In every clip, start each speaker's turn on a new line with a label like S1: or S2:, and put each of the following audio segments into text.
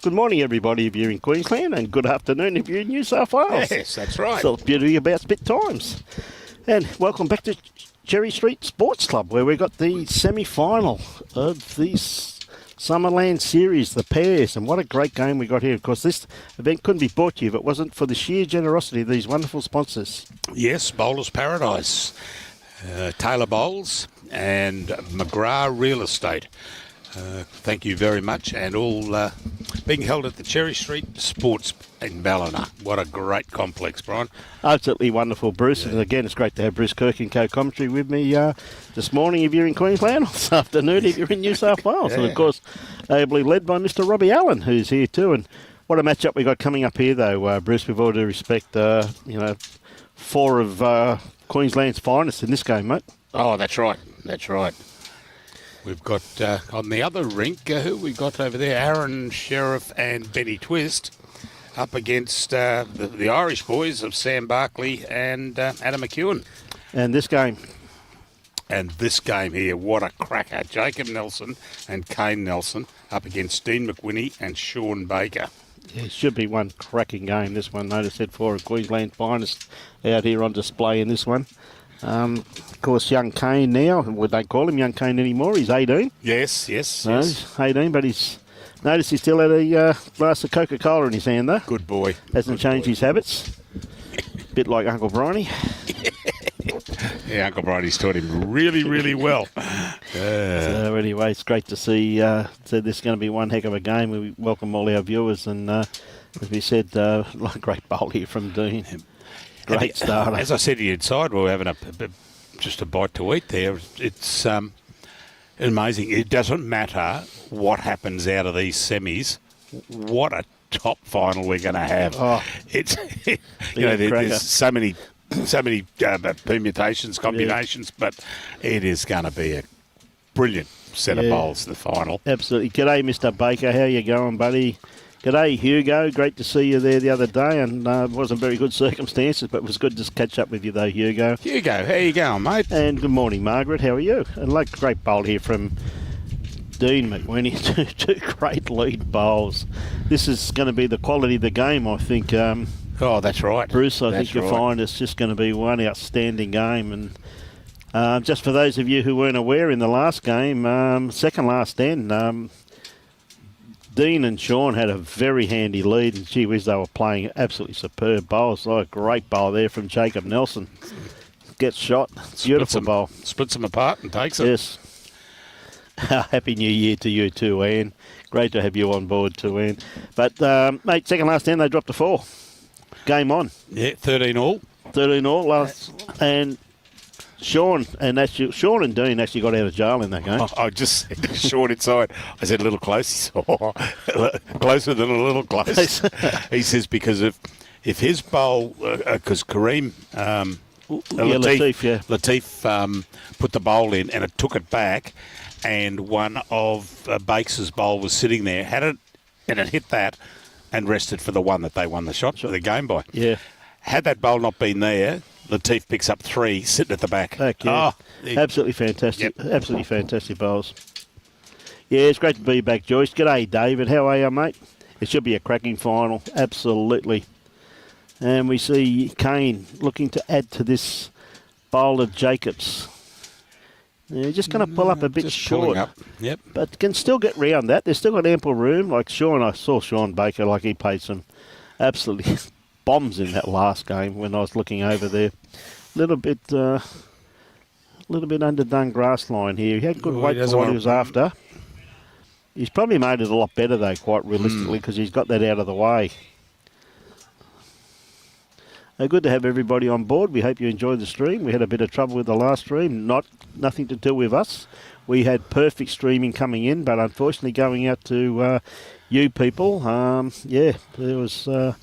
S1: Good morning, everybody, if you're in Queensland, and good afternoon if you're in New South Wales.
S2: Yes, that's right.
S1: So it's beauty about spit times. And welcome back to Cherry Street Sports Club, where we got the semi-final of the Summerland series, the pairs, and what a great game we got here. Of course, this event couldn't be brought to you if it wasn't for the sheer generosity of these wonderful sponsors.
S2: Yes, Bowler's Paradise, Taylor Bowles and McGrath Real Estate. Thank you very much, and all being held at the Cherry Street Sports in Ballina. What a great complex, Brian.
S1: Absolutely wonderful, Bruce. Yeah. And again, it's great to have Bruce Kirk and co-commentary with me this morning if you're in Queensland, or this afternoon if you're in New South Wales. Yeah. And of course, ably led by Mr. Robbie Allen, who's here too. And what a matchup we got coming up here, though, Bruce. With all due respect, four of Queensland's finest in this game, mate.
S2: Oh, that's right. That's right. We've got, on the other rink, who we got over there? Aron, Sherriff and Benny Twist up against the Irish boys of Sam Barkley and Adam McKeown.
S1: And this game
S2: here, what a cracker. Jacob Nelson and Kane Nelson up against Dean McWhinney and Sean Baker.
S1: Yeah, it should be one cracking game, this one. Notice that four of Queensland's finest out here on display in this one. Of course, young Kane now, would they call him young Kane anymore? He's 18.
S2: Yes.
S1: He's 18, but he's still had a glass of Coca-Cola in his hand, though.
S2: Good boy.
S1: Hasn't changed his habits. Bit like Uncle Bryony.
S2: Yeah, Uncle Bryony's taught him really, really well.
S1: So anyway, it's great to see this is going to be one heck of a game. We welcome all our viewers, and as we said, great bowl here from Dean. Great starter.
S2: As I said to you inside, we were having just a bite to eat there. It's amazing. It doesn't matter what happens out of these semis. What a top final we're going to have. Oh, it's there's so many permutations, combinations, but it is going to be a brilliant set of bowls, the final.
S1: Absolutely. G'day, Mr. Baker. How you going, buddy? G'day, Hugo. Great to see you there the other day, and it wasn't very good circumstances, but it was good to catch up with you, though, Hugo.
S2: Hugo, how you going, mate?
S1: And good morning, Margaret. How are you? And great bowl here from Dean McWhinney. Two great lead bowls. This is going to be the quality of the game, I think.
S2: Oh, that's right.
S1: Bruce, I think you'll find it's just going to be one outstanding game. And just for those of you who weren't aware, in the last game, second last end, Dean and Sean had a very handy lead, and gee whiz, they were playing absolutely superb bowls. Like a great bowl there from Jacob Nelson. Gets shot. Beautiful bowl.
S2: Splits them apart and takes it.
S1: Yes. Happy New Year to you too, Ian. Great to have you on board too, Ian. But, mate, second last end, they dropped to 4. Game on.
S2: Yeah, 13 all.
S1: 13 all. Last, and Sean and Dean actually got out of jail in that game.
S2: I just said to Sean inside, I said a little close. He said, closer than a little close. He says because if his bowl, because Kareem, Latif put the bowl in and it took it back, and one of Bakes' bowl was sitting there, had it, and it hit that and rested for the one that they won the shot for the game by.
S1: Yeah.
S2: Had that bowl not been there, Latif picks up 3 sitting at the back.
S1: Yeah. Absolutely fantastic. Yep. Absolutely fantastic bowls. Yeah, it's great to be back, Joyce. G'day, David. How are you, mate? It should be a cracking final. Absolutely. And we see Kane looking to add to this bowl of Jacobs. Yeah, just going to pull up a bit short.
S2: Up. Yep.
S1: But can still get round that. There's still got ample room. Like Sean, I saw Sean Baker, like he played some absolutely bombs in that last game when I was looking over there. A little bit underdone grass line here. He had good weight for what he was after. He's probably made it a lot better, though, quite realistically, because he's got that out of the way. Good to have everybody on board. We hope you enjoyed the stream. We had a bit of trouble with the last stream. Nothing to do with us. We had perfect streaming coming in, but unfortunately going out to you people, there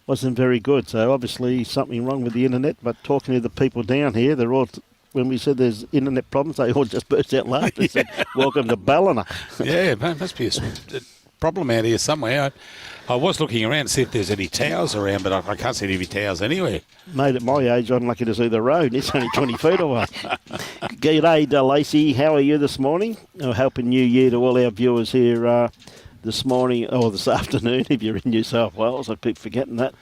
S1: wasn't very good. So obviously something wrong with the internet. But talking to the people down here, they're all. When we said there's internet problems, they all just burst out laughing. Said, "Welcome to Ballina."
S2: Yeah, must be a problem out here somewhere. I was looking around to see if there's any towers around, but I can't see any towers anywhere.
S1: Mate, at my age, I'm lucky to see the road. It's only 20 feet away. G'day, Lacey. How are you this morning? Happy New Year to all our viewers here this morning or this afternoon if you're in New South Wales. I keep forgetting that.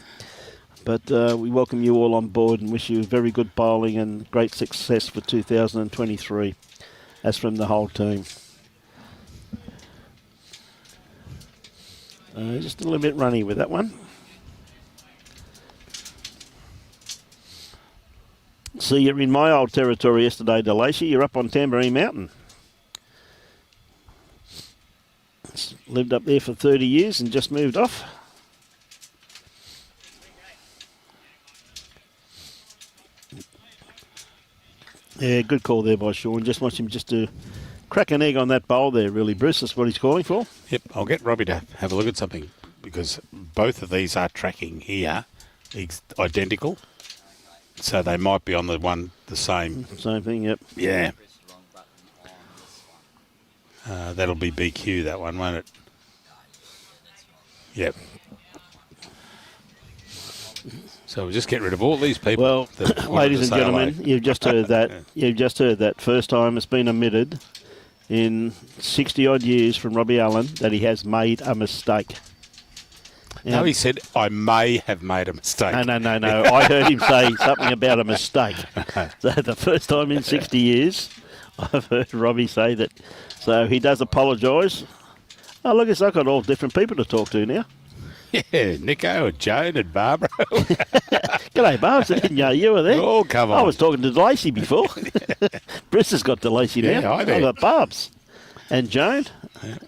S1: But we welcome you all on board and wish you very good bowling and great success for 2023. As from the whole team. Just a little bit runny with that one. See, you're in my old territory yesterday, DeLacy. You're up on Tamborine Mountain. Lived up there for 30 years and just moved off. Yeah, good call there by Sean. Just watch him just to crack an egg on that bowl there, really, Bruce. That's what he's calling for.
S2: Yep, I'll get Robbie to have a look at something because both of these are tracking here identical. So they might be on the same.
S1: Same thing, yep.
S2: Yeah. That'll be BQ, that one, won't it? Yep. So we'll just get rid of all these people.
S1: Well, ladies and gentlemen, you've just heard that. You've just heard that. First time it's been admitted in 60-odd years from Robbie Allen that he has made a mistake.
S2: No, he said, I may have made a mistake.
S1: No. I heard him say something about a mistake. So the first time in 60 years, I've heard Robbie say that. So he does apologise. Oh, look, I've got all different people to talk to now.
S2: Yeah, Nico and Joan and Barbara.
S1: G'day, Barbs. I didn't know you were there.
S2: Oh, come on.
S1: I was talking to DeLacy before. Bruce has got DeLacy now.
S2: Yeah, I do.
S1: I've got Barbs. And Joan. Yeah.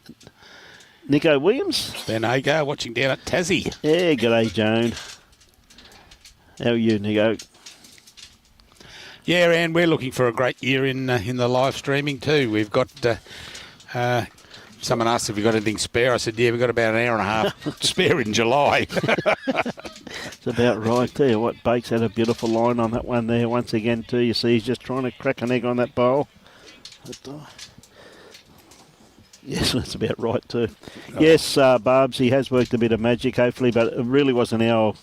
S1: Nico Williams.
S2: Ben Agar watching down at Tassie.
S1: Yeah, g'day, Joan. How are you, Nico?
S2: Yeah, and we're looking for a great year in the live streaming too. We've got... someone asked if we got anything spare. I said, yeah, we've got about an hour and a half spare in July.
S1: It's about right. Tell you what, Bakes had a beautiful line on that one there once again too. You see he's just trying to crack an egg on that bowl. Yes, that's about right too. Oh. Yes, Barbs, he has worked a bit of magic hopefully, but it really wasn't our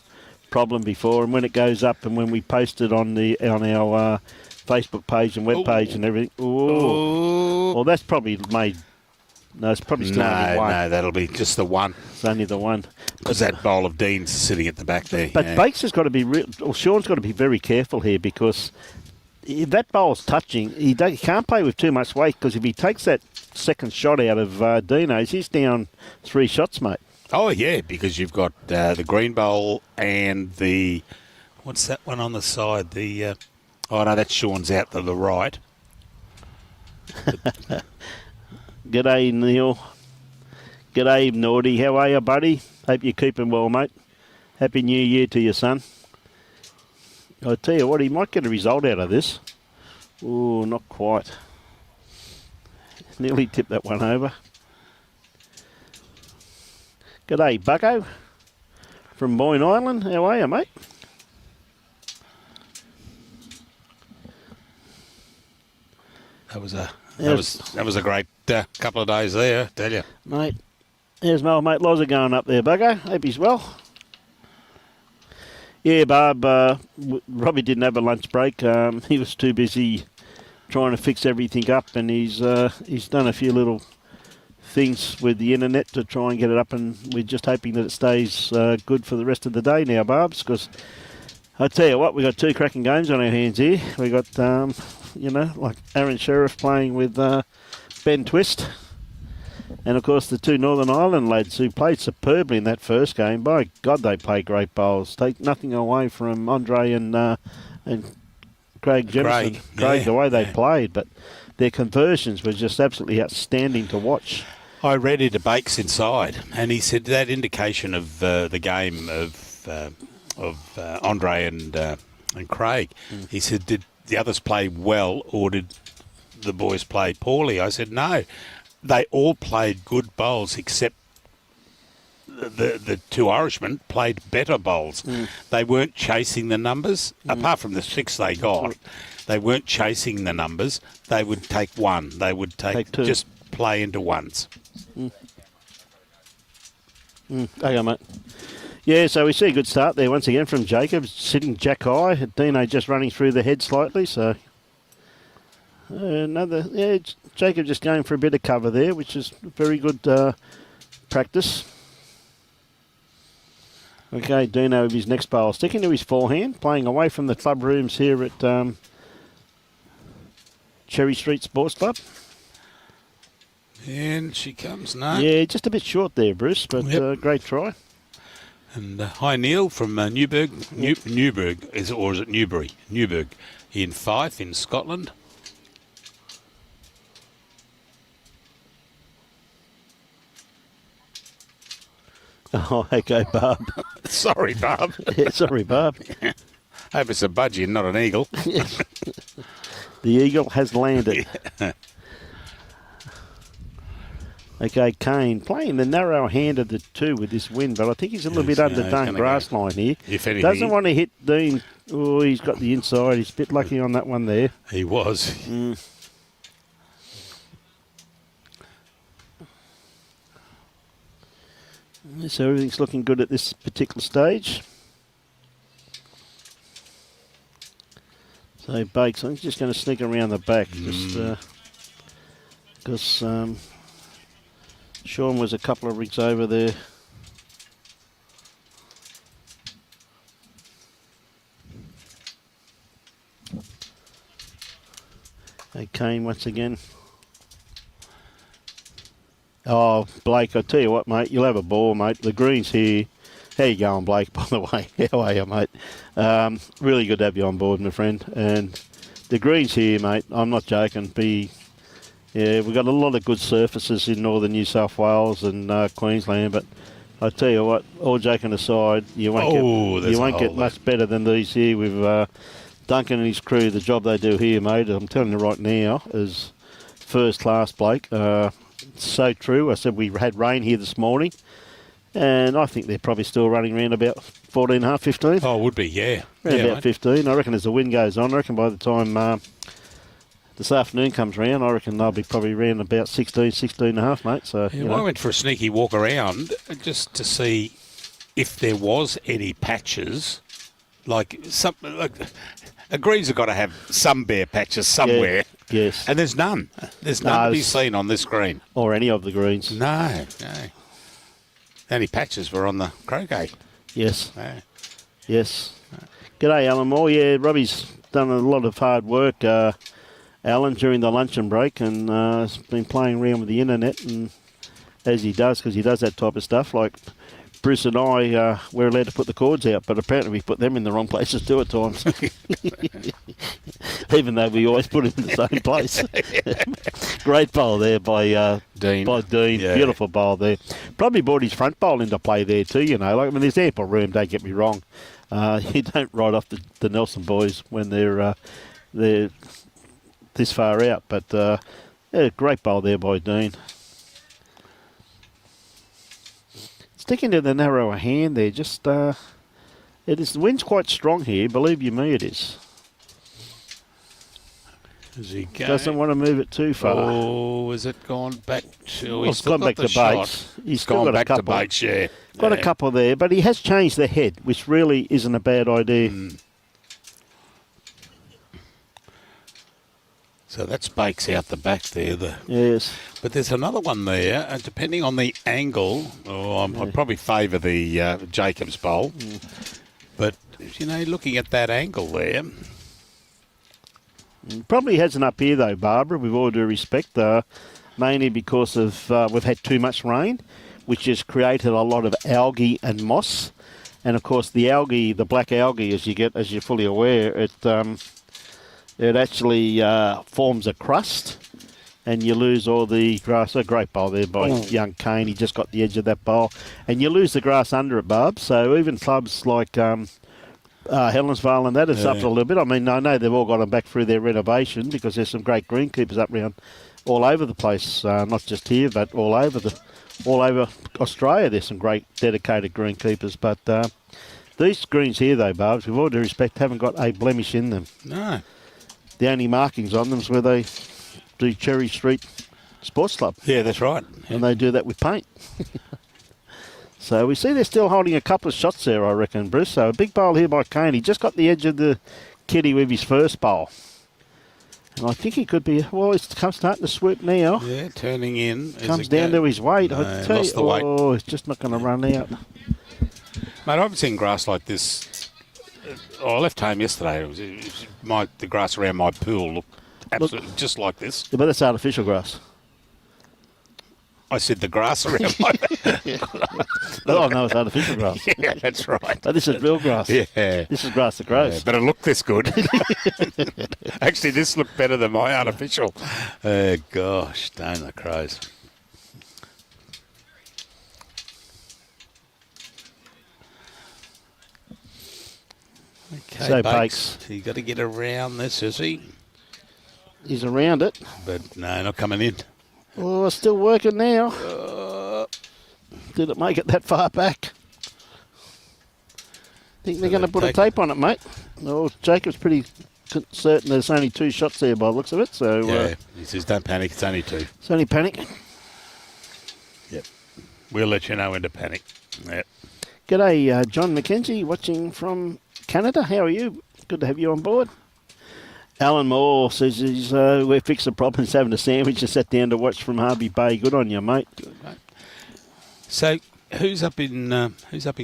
S1: problem before. And when it goes up and when we post it on our Facebook page and web page and everything, well, that's probably made... No, it's probably still only one.
S2: No, that'll be just the one.
S1: It's only the one.
S2: Because that bowl of Dean's sitting at the back there.
S1: But Bakes has got to be... Sean's got to be very careful here because if that bowl's touching, he can't play with too much weight because if he takes that second shot out of Dino's, he's down 3 shots, mate.
S2: Oh, yeah, because you've got the green bowl and the... What's that one on the side? The... oh, no, that's Sean's out to the right.
S1: G'day, Neil. G'day, Naughty. How are you, buddy? Hope you're keeping well, mate. Happy New Year to your son. I tell you what, he might get a result out of this. Oh, not quite. Nearly tipped that one over. G'day, Bucko. From Boyne Island. How are you, mate?
S2: That was a great couple of days there, I tell you.
S1: Mate, there's my old mate Loza going up there, Buggo. Hope he's well. Yeah, Barb, Robbie didn't have a lunch break. He was too busy trying to fix everything up, and he's done a few little things with the internet to try and get it up, and we're just hoping that it stays good for the rest of the day now, Barbs, because I tell you what, we've got 2 cracking games on our hands here. We got, like Aron Sherriff playing with Ben Twist. And, of course, the 2 Northern Ireland lads who played superbly in that first game. By God, they play great bowls. Take nothing away from Andre and Craig Jemison. Craig, the way they played. But their conversions were just absolutely outstanding to watch.
S2: I read into Bakes inside, and he said that indication of the game of Andre and Craig. He said, did the others play well or did the boys play poorly? I said, no. They all played good bowls except the 2 Irishmen played better bowls. They weren't chasing the numbers. Apart from the 6 they got, they weren't chasing the numbers. They would take 1. They would take 2. Just play into ones.
S1: Okay, mate. Yeah, so we see a good start there once again from Jacob, sitting jack high. Dino just running through the head slightly, so... Jacob just going for a bit of cover there, which is very good practice. Okay, Dino with his next bowl. Sticking to his forehand, playing away from the club rooms here at Cherry Street Sports Club.
S2: And she comes, no.
S1: Yeah, just a bit short there, Bruce, but great try.
S2: And hi, Neil from Newburgh. Newburgh, or is it Newbury? Newburgh in Fife in Scotland.
S1: Oh, okay, Barb.
S2: Sorry, Barb.
S1: Yeah, sorry, Barb.
S2: Hope it's a budgie and not an eagle.
S1: The eagle has landed.
S2: Yeah.
S1: Okay, Kane playing the narrow hand of the two with this wind, but I think he's a little bit under Dane grass line here.
S2: If anything,
S1: doesn't want to hit Dean. Oh, he's got the inside. He's a bit lucky on that one there.
S2: He was.
S1: So everything's looking good at this particular stage. So Bakes, I'm just going to sneak around the back, just because Sean was a couple of rigs over there. Okay, Kane once again. Oh, Blake, I tell you what, mate, you'll have a ball, mate. The green's here. How you going, Blake, by the way? How are you, mate? Really good to have you on board, my friend. And the green's here, mate. I'm not joking. Yeah, we've got a lot of good surfaces in northern New South Wales and Queensland, but I tell you what, all joking aside, you won't get much better than these here with Duncan and his crew. The job they do here, mate, I'm telling you right now, is first class, Blake. So true. I said we had rain here this morning, and I think they're probably still running around about 14.5, 15.
S2: Oh, would be, yeah.
S1: Around about 15. I reckon as the wind goes on, I reckon by the time this afternoon comes round, I reckon they'll be probably around about 16.5, mate. So
S2: yeah, I went for a sneaky walk around just to see if there was any patches, like a green's have got to have some bare patches somewhere.
S1: Yeah. Yes.
S2: And there's none. There's none to be seen on this green.
S1: Or any of the greens.
S2: No. The only patches were on the croquet.
S1: Yes.
S2: No.
S1: Yes. G'day, Alan Moore. Yeah, Robbie's done a lot of hard work, Alan, during the luncheon break, and has been playing around with the internet, and as he does, because he does that type of stuff, like Bruce and I, we're allowed to put the cords out, but apparently we put them in the wrong places too at times. Even though we always put them in the same place. Great bowl there by Dean. Yeah. Beautiful bowl there. Probably brought his front bowl into play there too, you know. Like, I mean, there's ample room, don't get me wrong. You don't ride off the Nelson boys when they're this far out. But, yeah, great bowl there by Dean. Sticking to the narrower hand there, just the wind's quite strong here, believe you me, it is.
S2: Is he going?
S1: Doesn't want to move it too far.
S2: Oh, has it gone back to?
S1: Well, it's gone back to Bates. He's still
S2: gone
S1: got a couple.
S2: To Bates, yeah.
S1: Got a couple there, but he has changed the head, which really isn't a bad idea.
S2: So that's Bakes out the back there.
S1: Yes.
S2: But there's another one there, and depending on the angle, I'd probably favour the Jacobs bowl. But, you know, looking at that angle there.
S1: Probably hasn't up here, though, Barbara, with all due respect, mainly because of we've had too much rain, which has created a lot of algae and moss. And, of course, the algae, the black algae, as you're fully aware, it actually forms a crust, and you lose all the grass. A great bowl there by young Kane. He just got the edge of that bowl. And you lose the grass under it, Barb. So even clubs like Helensvale and that have suffered a little bit. I mean, I know they've all got them back through their renovation because there's some great greenkeepers up around all over the place, not just here, but all over Australia. There's some great dedicated greenkeepers. But these greens here, though, Barbs, with all due respect, haven't got a blemish in them.
S2: No.
S1: The only markings on them is where they do Cherry Street Sports Club.
S2: Yeah, that's right.
S1: And they do that with paint. So we see they're still holding a couple of shots there, I reckon, Bruce. So a big bowl here by Kane. He just got the edge of the kitty with his first bowl. And I think he could be, well, he's starting to swoop now.
S2: Yeah, turning in.
S1: Comes down to his weight.
S2: No,
S1: I tell
S2: lost
S1: you,
S2: the weight.
S1: oh, he's just not going to run out.
S2: Mate, I've seen grass like this. I left home yesterday. The grass around my pool looked absolutely just like this.
S1: Yeah, but that's artificial grass.
S2: I said the grass around my...
S1: Oh, no, it's artificial grass.
S2: Yeah, that's right.
S1: But this is real grass.
S2: Yeah.
S1: This is grass that grows.
S2: Yeah, but it looked this good. Actually, this looked better than my artificial. Gosh, damn the crows. Okay,
S1: So,
S2: Bakes.
S1: Bakes.
S2: You got to get around this, is he?
S1: He's around it.
S2: But no, not coming in.
S1: Oh, still working now. Did it make it that far back? Think they're going to put a tape on it, mate. Oh, Jacob's pretty certain there's only 2 shots there by the looks of it. So
S2: Yeah, he says don't panic, it's only 2.
S1: It's only panic.
S2: Yep. We'll let you know when to panic. Yep.
S1: G'day, John McKenzie, watching from Canada. How are you? Good to have you on board. Alan Moore says we fixed the problem. He's having a sandwich and sat down to watch from Harvey Bay. Good on you, mate.
S2: Good, mate. So, who's up in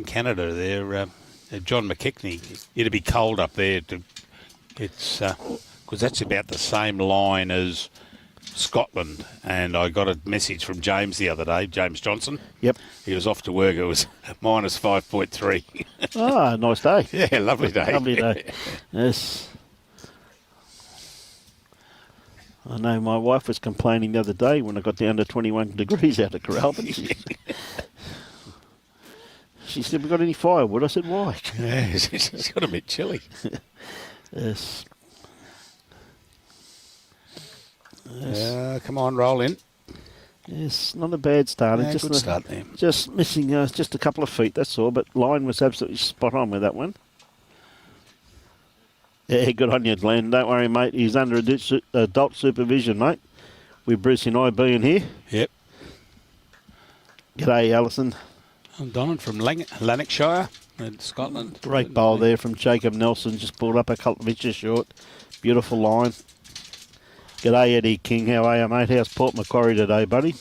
S2: Canada there? John McKeown. It'd be cold up there. It's because that's about the same line as Scotland. And I got a message from James the other day, James Johnson.
S1: Yep.
S2: He was off to work. It was minus 5.3.
S1: Ah, nice day.
S2: Yeah, lovely day.
S1: Lovely day. Yes. I know my wife was complaining the other day when I got down to 21 degrees out of Coralbin. She said, "We got any firewood?" I said, "Why?"
S2: Yeah, it's got a bit chilly.
S1: Yes.
S2: Come on, roll in.
S1: Yes, not a bad start.
S2: Yeah, good start there.
S1: Just missing just a couple of feet, that's all. But line was absolutely spot on with that one. Yeah, good on you, Glenn. Don't worry, mate. He's under adult supervision, mate. With Bruce and I being here.
S2: Yep.
S1: G'day, Alison.
S2: I'm Donald from Lanarkshire in Scotland.
S1: Great bowl there from Jacob Nelson. Just pulled up a couple of inches short. Beautiful line. G'day, Eddie King. How are you, mate? How's Port Macquarie today, buddy?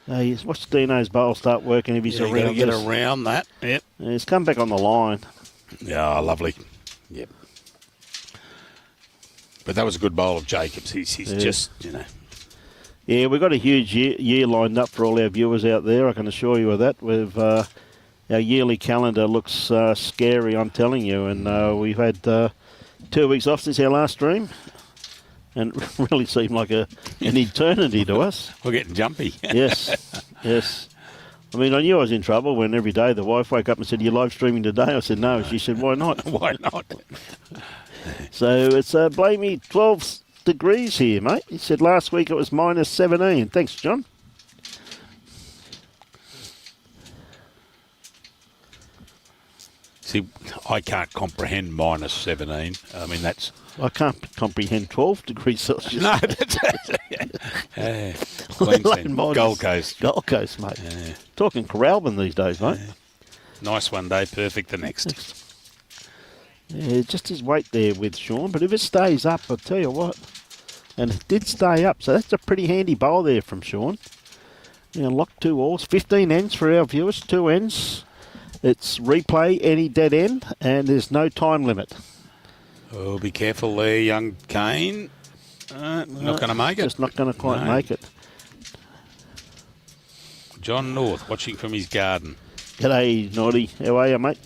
S1: Watch Dino's bowl start working if he's
S2: Yeah,
S1: around.
S2: get around that. Yep.
S1: Yeah, he's come back on the line.
S2: Yeah, lovely. Yep. But that was a good bowl of Jacobs. He's just,
S1: Yeah, we've got a huge year lined up for all our viewers out there, I can assure you of that. Our yearly calendar looks scary, I'm telling you, and we've had 2 weeks off since our last stream, and it really seemed like an eternity to us.
S2: We're getting jumpy.
S1: Yes, yes. I mean, I knew I was in trouble when every day the wife woke up and said, "Are you live streaming today?" I said, "No." She said, "Why not?"
S2: Why not?
S1: So it's blamey 12 degrees here, mate. He said last week it was minus 17. Thanks, John.
S2: See, I can't comprehend minus 17. I mean, that's...
S1: I can't comprehend 12 degrees Celsius.
S2: No, that's... Queensland, Gold Coast.
S1: Gold Coast, mate.
S2: Yeah.
S1: Talking Coralbin these days, mate.
S2: Nice one day, perfect the next.
S1: Yeah, just his weight there with Sean. But if it stays up, I'll tell you what. And it did stay up, so that's a pretty handy bowl there from Sean. Locked 2 alls. 15 ends for our viewers, 2 ends. It's replay any dead end, and there's no time limit.
S2: Oh, be careful there, young Kane. Not going to make it.
S1: Just not going to quite make it.
S2: John North, watching from his garden.
S1: G'day, Naughty. How are you, mate?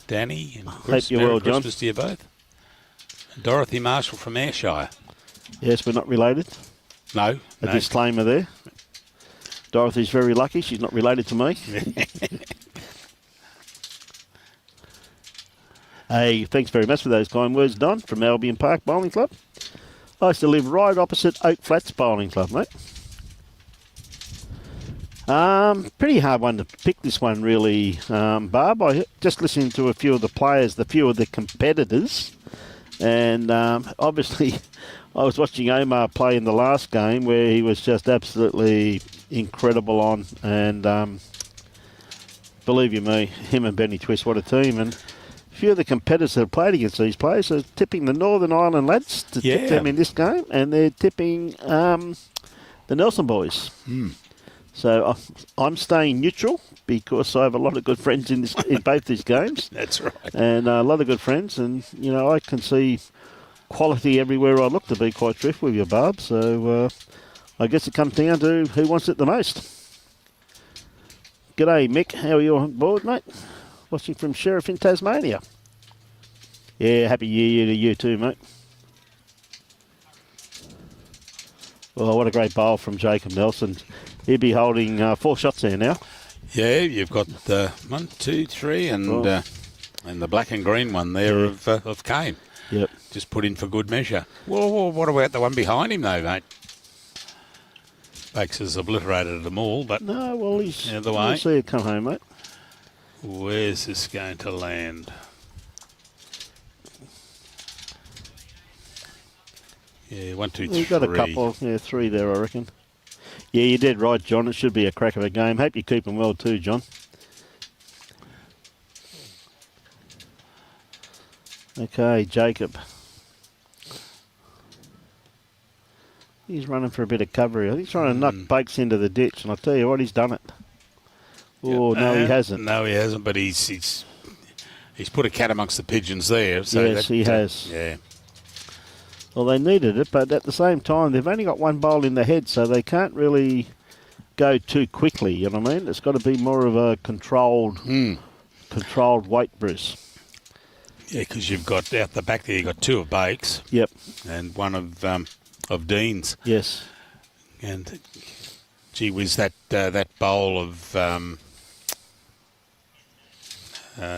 S2: Danny and
S1: Hope you're well, John.
S2: Christmas to you both. Dorothy Marshall from Ayrshire.
S1: Yes, we're not related.
S2: No.
S1: A disclaimer there. Dorothy's very lucky. She's not related to me. Hey, thanks very much for those kind words, Don, from Albion Park Bowling Club. I used to live right opposite Oak Flats Bowling Club, mate. Pretty hard one to pick this one, really, Barb. I just listening to a few of the players, a few of the competitors, and obviously I was watching Omar play in the last game where he was just absolutely incredible on, and believe you me, him and Benny Twist, what a team. And a few of the competitors that have played against these players are tipping the Northern Ireland lads to tip them in this game, and they're tipping the Nelson boys. So I'm staying neutral because I have a lot of good friends in both these games.
S2: That's right.
S1: And a lot of good friends, and I can see quality everywhere I look, to be quite truthful with you, Barb. So I guess it comes down to who wants it the most. G'day, Mick. How are you on board, mate? Watching from Sherriff in Tasmania. Yeah, happy New Year to you too, mate. Well, what a great bowl from Jacob Nelson. He'll be holding 4 shots there now.
S2: Yeah, you've got 1, 2, 3, and the black and green one there of Kane.
S1: Yep.
S2: Just put in for good measure. Well, what about the one behind him, though, mate? Bakes has obliterated them all, but
S1: No, well, he's...
S2: the way.
S1: We'll see it come home, mate.
S2: Where's this going to land? Yeah, 1, 2, 3.
S1: You've got a couple, 3 there, I reckon. Yeah, you did right, John. It should be a crack of a game. Hope you're keeping well too, John. Okay, Jacob. He's running for a bit of cover. I think he's trying to knock Bakes into the ditch, and I'll tell you what, he's done it. Oh, no, he hasn't.
S2: No, he hasn't, but he's put a cat amongst the pigeons there. So
S1: yes, he has.
S2: Yeah.
S1: Well, they needed it, but at the same time, they've only got one bowl in the head, so they can't really go too quickly, you know what I mean? It's got to be more of a controlled weight, Bruce.
S2: Yeah, because you've got out the back there, you've got 2 of Bakes.
S1: Yep.
S2: And 1 of Dean's.
S1: Yes.
S2: And gee whiz, that bowl of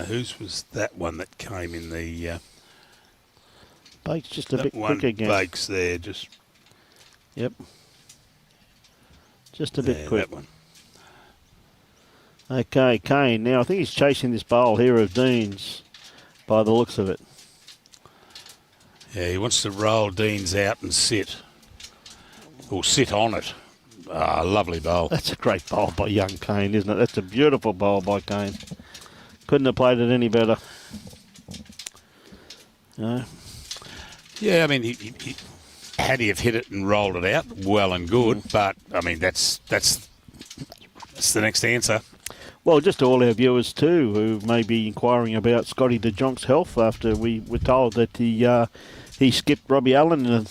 S2: whose was that one that came in the
S1: Bakes just a bit quick again.
S2: Bakes there, just
S1: Yep. Just a bit quick.
S2: That one.
S1: Okay, Kane. Now I think he's chasing this bowl here of Dean's by the looks of it.
S2: Yeah, he wants to roll Dean's out and sit. Or sit on it. Ah, lovely bowl.
S1: That's a great bowl by young Kane, isn't it? That's a beautiful bowl by Kane. Couldn't have played it any better. No.
S2: Yeah, I mean, he had he have hit it and rolled it out, well and good. But I mean, that's the next answer.
S1: Well, just to all our viewers too, who may be inquiring about Scotty de Jonk's health after we were told that he skipped Robbie Allen in a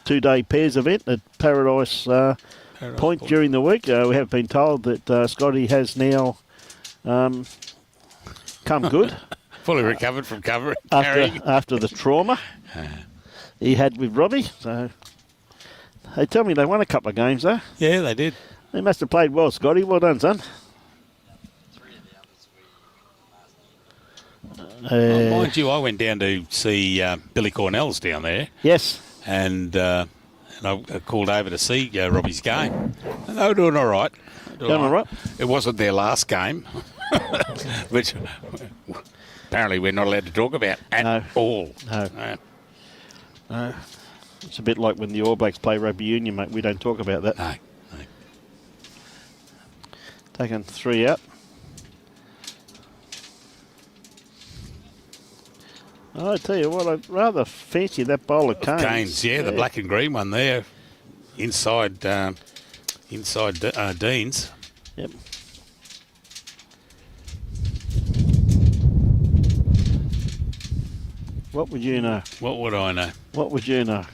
S1: 2-day pairs event at Paradise Point during the week. We have been told that Scotty has now come good.
S2: Fully recovered from carrying.
S1: After the trauma he had with Robbie. So they tell me they won a couple of games though.
S2: Yeah, they did.
S1: They must have played well, Scotty. Well done, son.
S2: Mind you, I went down to see Billy Cornell's down there.
S1: Yes.
S2: And I called over to see Robbie's game. And they were doing all right.
S1: Doing all right?
S2: It wasn't their last game, which apparently we're not allowed to talk about at all. No.
S1: It's a bit like when the All Blacks play rugby union, mate. We don't talk about that.
S2: No.
S1: Taking 3 out. I tell you what, I rather fancy that bowl of Canes.
S2: Canes, yeah, the black and green one there, inside Dean's.
S1: Yep. What would you know?
S2: What would I know?
S1: What would you know?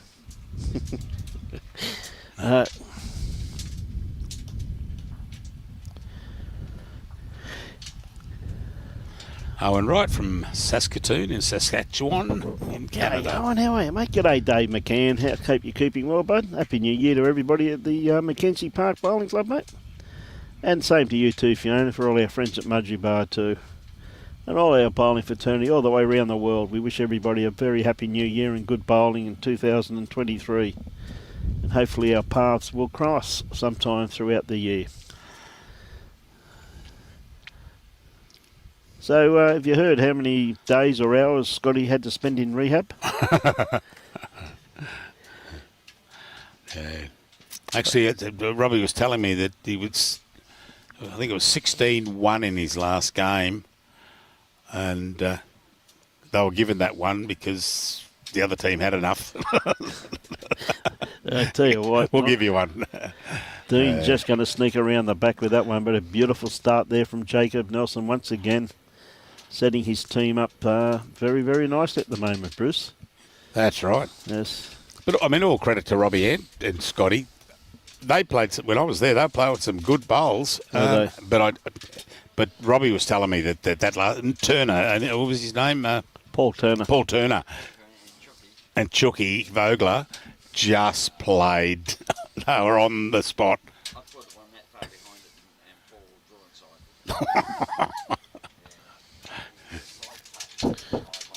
S2: Owen Wright from Saskatoon in Saskatchewan in Canada.
S1: Owen, how are you, mate? G'day, Dave McKeown. Hope you're keeping well, bud. Happy New Year to everybody at the Mackenzie Park Bowling Club, mate. And same to you too, Fiona, for all our friends at Mudgee Bar too. And all our bowling fraternity all the way around the world. We wish everybody a very happy New Year and good bowling in 2023. And hopefully our paths will cross sometime throughout the year. So, have you heard how many days or hours Scotty had to spend in rehab?
S2: Actually, Robbie was telling me that he was I think it was 16-1 in his last game, and they were given that one because the other team had enough.
S1: I tell you what,
S2: We'll give you one.
S1: Dean's just going to sneak around the back with that one, but a beautiful start there from Jacob Nelson once again, setting his team up very, very nicely at the moment, Bruce.
S2: That's right.
S1: Yes.
S2: But, I mean, all credit to Robbie and Scotty. They played, when I was there, they played with some good bowls. But Robbie was telling me that last, Turner, what was his name?
S1: Paul Turner.
S2: Paul Turner. And Chucky Vogler just played. They were on the spot.
S3: I put one that far behind it and Paul drawing side.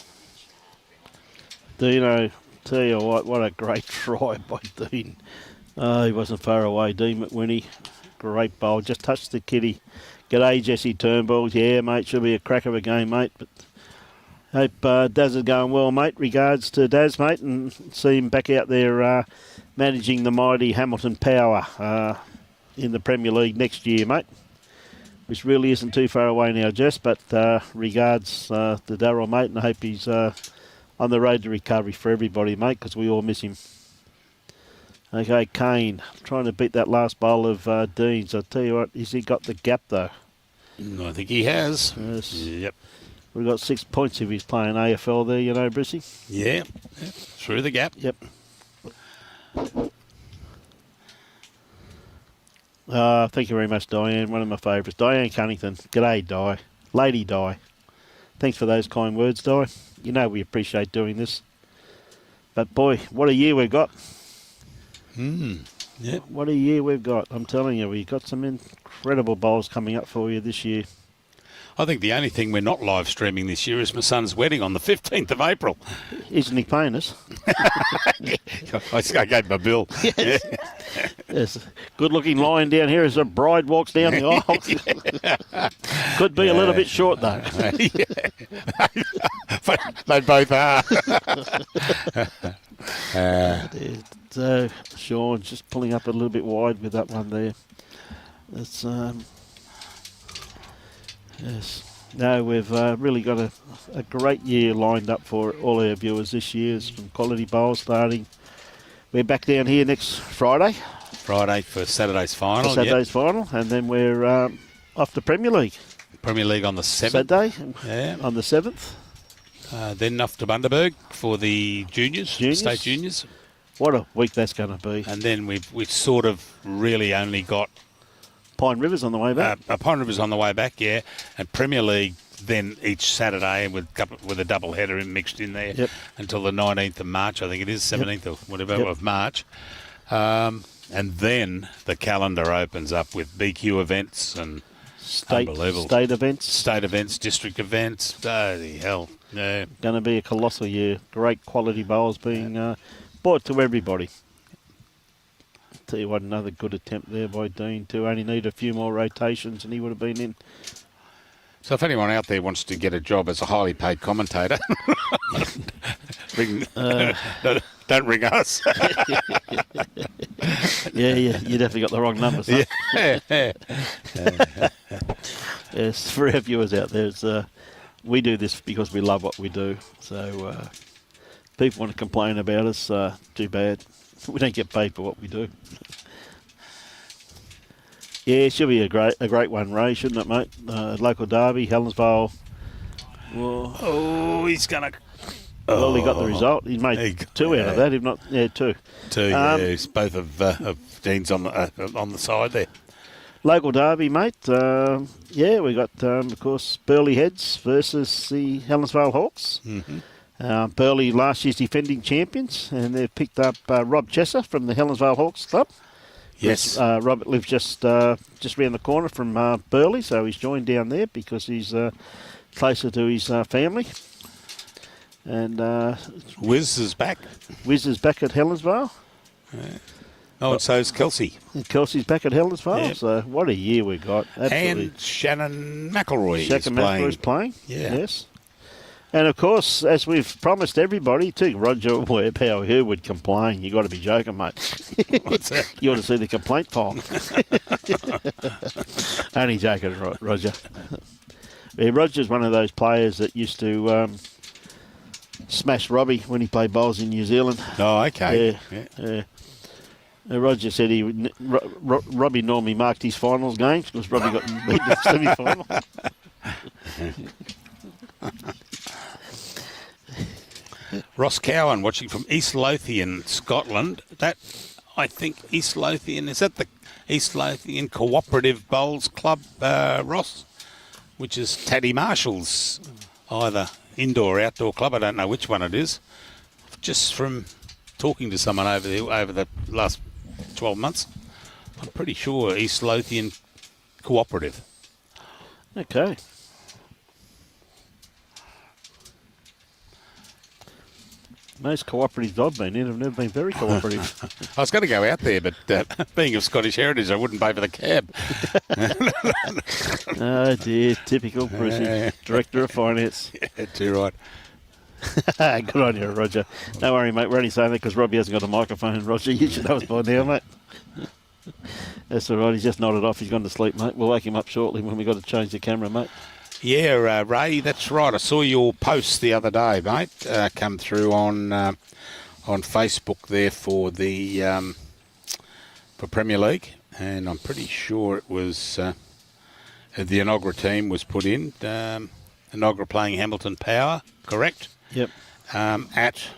S1: Dino, tell you what a great try by Dean. He wasn't far away. Dean McWhinney, great bowl. Just touched the kitty. G'day, Jesse Turnbull. Yeah, mate, should be a crack of a game, mate. But hope Daz is going well, mate. Regards to Daz, mate, and see him back out there managing the mighty Hamilton Power in the Premier League next year, mate. Which really isn't too far away now, Jess. But regards to Darryl, mate, and I hope he's on the road to recovery for everybody, mate, because we all miss him. Okay, Kane, trying to beat that last bowl of Dean's. I'll tell you what, has he got the gap, though?
S2: I think he has.
S1: Yes.
S2: Yep.
S1: We've got 6 points if he's playing AFL there, you know, Brissy.
S2: Yeah. Through the gap.
S1: Yep. Thank you very much, Diane. One of my favourites. Diane Cunnington. G'day, Di. Lady Di. Thanks for those kind words, Di. You know we appreciate doing this. But, boy, what a year we've got.
S2: Yep.
S1: What a year we've got. I'm telling you, we've got some incredible bowls coming up for you this year.
S2: I think the only thing we're not live streaming this year is my son's wedding on the 15th of April.
S1: Isn't he paying us?
S2: I gave him a bill.
S1: Yes. Yes. Good-looking line down here as a bride walks down the aisle. Could be a little bit short, though.
S2: They both are.
S1: So Sean's just pulling up a little bit wide with that one there. That's yes. No, we've really got a great year lined up for all our viewers this year. Some quality bowls starting. We're back down here next Friday.
S2: Friday for Saturday's final.
S1: Saturday's final, and then we're off to Premier League.
S2: Premier League on the 7th.
S1: Saturday on the 7th.
S2: Then off to Bundaberg for the juniors, state juniors.
S1: What a week that's going to be.
S2: And then we've sort of really only got
S1: Pine River's on the way back.
S2: Pine River's on the way back, yeah. And Premier League then each Saturday with a double header mixed in there until the 19th of March, I think it is, 17th or whatever of March. And then the calendar opens up with BQ events and
S1: state events.
S2: State events, district events. Bloody hell. Yeah.
S1: Going to be a colossal year. Great quality bowls being brought to everybody. Tell you what, another good attempt there by Dean too. Only need a few more rotations and he would have been in.
S2: So if anyone out there wants to get a job as a highly paid commentator, don't ring us.
S1: Yeah, you definitely got the wrong numbers. Huh?
S2: Yeah.
S1: Yes, for our viewers out there, it's, we do this because we love what we do. So people want to complain about us, too bad. We don't get paid for what we do. Yeah, it should be a great one, Ray, shouldn't it, mate? Local derby, Helensvale. Whoa.
S2: Oh, he's going to...
S1: Well, he got the result. He made two out of that, if not, two.
S2: It's both of Dean's on the side there.
S1: Local derby, mate. We got, of course, Burleigh Heads versus the Helensvale Hawks.
S2: Mm-hmm.
S1: Burleigh last year's defending champions, and they've picked up Rob Chesser from the Helensvale Hawks Club.
S2: Yes.
S1: Robert lives just round the corner from Burleigh, so he's joined down there because he's closer to his family. And
S2: Wiz is back.
S1: Wiz is back at Helensvale.
S2: Oh, and so is Kelsey.
S1: And Kelsey's back at Helensvale.
S2: Yep.
S1: So what a year we got. Absolutely.
S2: And Shannon McElroy
S1: Shannon McElroy is playing.
S2: Yeah.
S1: Yes. And of course, as we've promised everybody too, Roger Webb, how he would complain. You got to be joking, mate.
S2: What's that?
S1: You ought to see the complaint file. Only joking, Roger. Yeah, Roger's one of those players that used to smash Robbie when he played bowls in New Zealand.
S2: Oh, okay.
S1: Yeah. Roger said Robbie normally marked his finals games because Robbie got beat in the semi-final.
S2: Ross Cowan watching from East Lothian, Scotland. That, I think, East Lothian, is that the East Lothian Cooperative Bowls Club, Ross? Which is Taddy Marshall's either indoor or outdoor club. I don't know which one it is. Just from talking to someone over the last 12 months, I'm pretty sure East Lothian Cooperative.
S1: Okay. Most cooperatives I've been in have never been very cooperative.
S2: I was going to go out there, but being of Scottish heritage, I wouldn't pay for the cab.
S1: Oh dear, typical Brucey, Director of Finance.
S2: Yeah, too right.
S1: Good on you, Roger. Don't worry, mate. We're only saying that because Robbie hasn't got a microphone. Roger, you should know us by now, mate. That's all right. He's just nodded off. He's gone to sleep, mate. We'll wake him up shortly when we've got to change the camera, mate.
S2: Yeah, Ray, that's right. I saw your post the other day, mate, come through on Facebook there for the for Premier League, and I'm pretty sure it was the Inogra team was put in. Inogra playing Hamilton Power, correct?
S1: Yep.
S2: At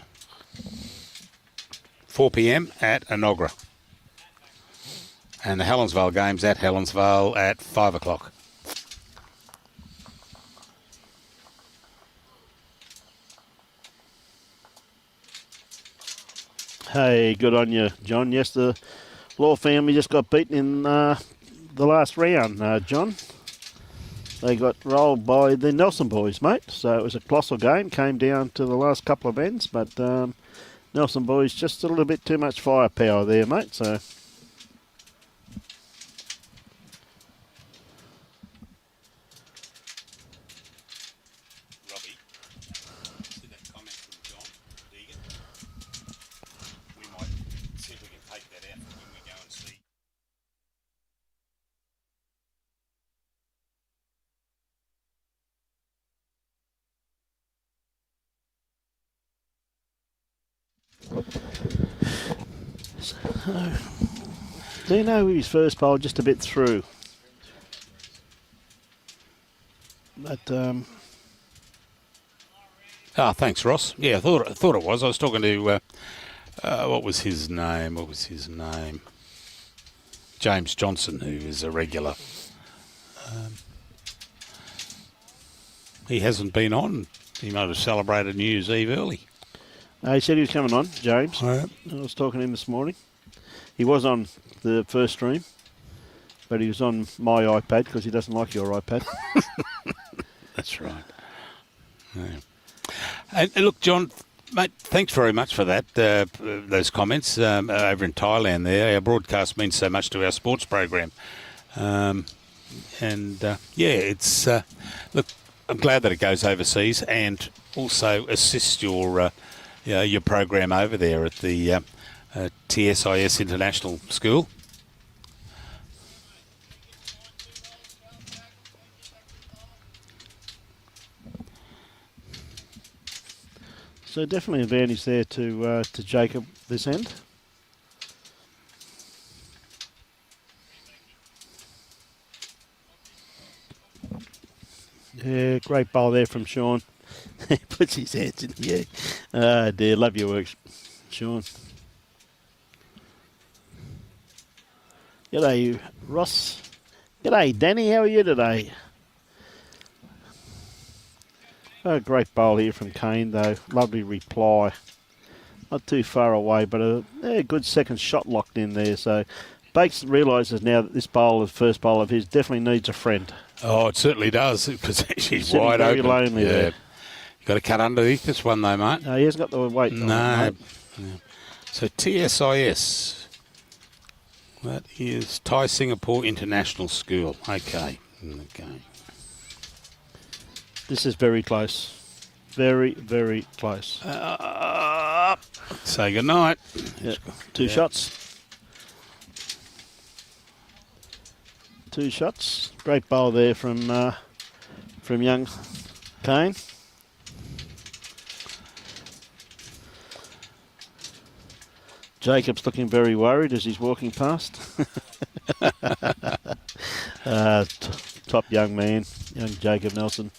S2: 4 p.m. at Inogra. And the Helensvale game's at Helensvale at 5 o'clock.
S1: Hey, good on you, John. Yes, the Law family just got beaten in the last round, John. They got rolled by the Nelson boys, mate. So it was a colossal game. Came down to the last couple of ends, but Nelson boys just a little bit too much firepower there, mate. So. Do you know his first bowl just a bit through? But
S2: thanks, Ross. Yeah, I thought it was. I was talking to what was his name? James Johnson, who is a regular. He hasn't been on. He might have celebrated New Year's Eve early.
S1: he said he was coming on, James.
S2: All right.
S1: I was talking to him this morning. He was on the first stream, but he was on my iPad because he doesn't like your iPad.
S2: That's right. Yeah. And look, John, mate, thanks very much for that. Those comments over in Thailand there. Our broadcast means so much to our sports program. It's look, I'm glad that it goes overseas and also assists your program over there at the TSIS International School.
S1: So definitely an advantage there to Jacob this end. Yeah, great bowl there from Sean. He puts his hands in the air. Ah, dear, love your work, Sean. G'day, Ross. G'day, Danny. How are you today? A great bowl here from Kane, though. Lovely reply. Not too far away, but a good second shot locked in there. So Bakes realises now that this bowl, the first bowl of his, definitely needs a friend.
S2: Oh, it certainly does, because she's
S1: Sitting
S2: wide
S1: very
S2: open.
S1: lonely there.
S2: You've got to cut underneath this one, though, mate.
S1: No, he hasn't got the weight.
S2: No. So TSIS. That is Thai Singapore International School. Okay.
S1: This is very close. Very, very close.
S2: Say good night.
S1: Yep. Two shots. Two shots. Great bowl there from young Kane. Jacob's looking very worried as he's walking past. Top young man, young Jacob Nelson.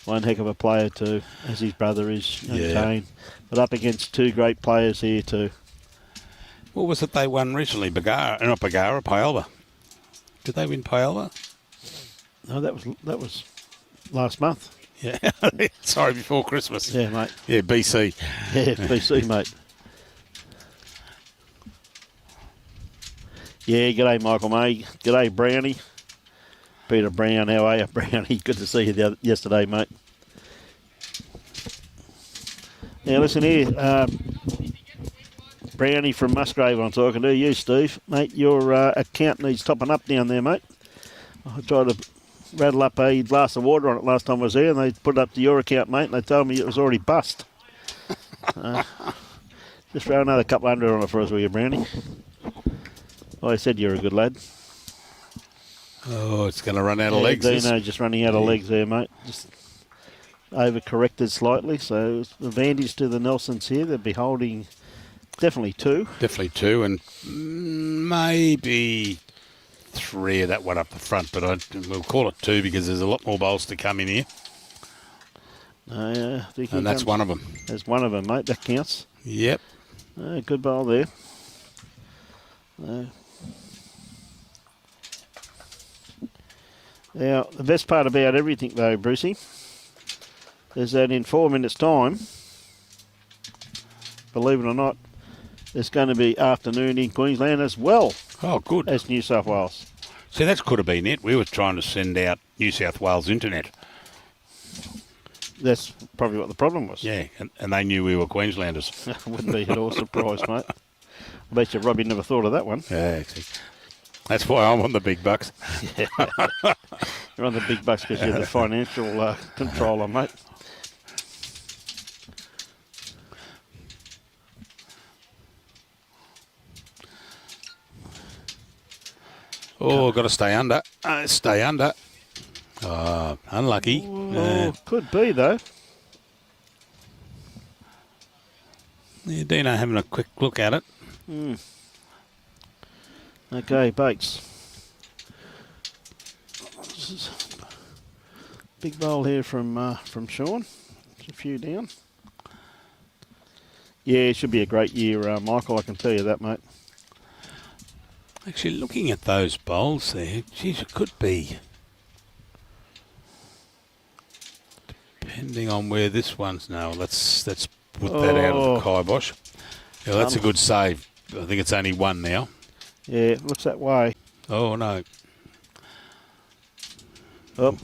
S1: One heck of a player too, as his brother is, young Kane. But up against two great players here too.
S2: What was it they won recently? Paelba. Did they win Paelba?
S1: No, that was last month.
S2: Yeah. Sorry, before Christmas.
S1: Yeah, mate.
S2: Yeah, BC.
S1: Yeah, BC, mate. Yeah, g'day, Michael May. G'day, Brownie. Peter Brown, how are you, Brownie? Good to see you yesterday, mate. Now, listen here. Brownie from Musgrave I'm talking to. You, Steve. Mate, your account needs topping up down there, mate. I tried to rattle up a glass of water on it last time I was there, and they put it up to your account, mate, and they told me it was already bust. Just throw another couple hundred on it for us, will you, Brownie? I said you're a good lad.
S2: Oh, it's going to run out of legs.
S1: Dino just running out of legs there, mate. Just over-corrected slightly, so advantage to the Nelsons here. They'll be holding definitely two.
S2: Definitely two, and maybe three of that one up the front, but we'll call it two because there's a lot more bowls to come in here.
S1: I think
S2: and that's one of them.
S1: That's one of them, mate. That counts.
S2: Yep.
S1: Good bowl there. Now, the best part about everything, though, Brucey, is that in 4 minutes' time, believe it or not, there's going to be afternoon in Queensland as well.
S2: Oh, good.
S1: As New South Wales.
S2: See, that could have been it. We were trying to send out New South Wales internet.
S1: That's probably what the problem was.
S2: Yeah, and they knew we were Queenslanders.
S1: Wouldn't be at all surprised, mate. I bet you Robbie never thought of that one.
S2: Yeah, exactly. That's why I'm on the big bucks.
S1: Yeah. You're on the big bucks because you're the financial controller, mate.
S2: Oh, got to stay under. Stay under. Oh, unlucky.
S1: Oh, could be, though.
S2: Yeah, Dino having a quick look at it.
S1: Okay, Bates. Big bowl here from Sean. Just a few down. Yeah, it should be a great year, Michael. I can tell you that, mate.
S2: Actually, looking at those bowls there, geez, it could be. Depending on where this one's now. Let's put that out of the kibosh. Yeah, that's a good save. I think it's only one now.
S1: Yeah, it looks that way.
S2: Oh, no.
S1: Oh,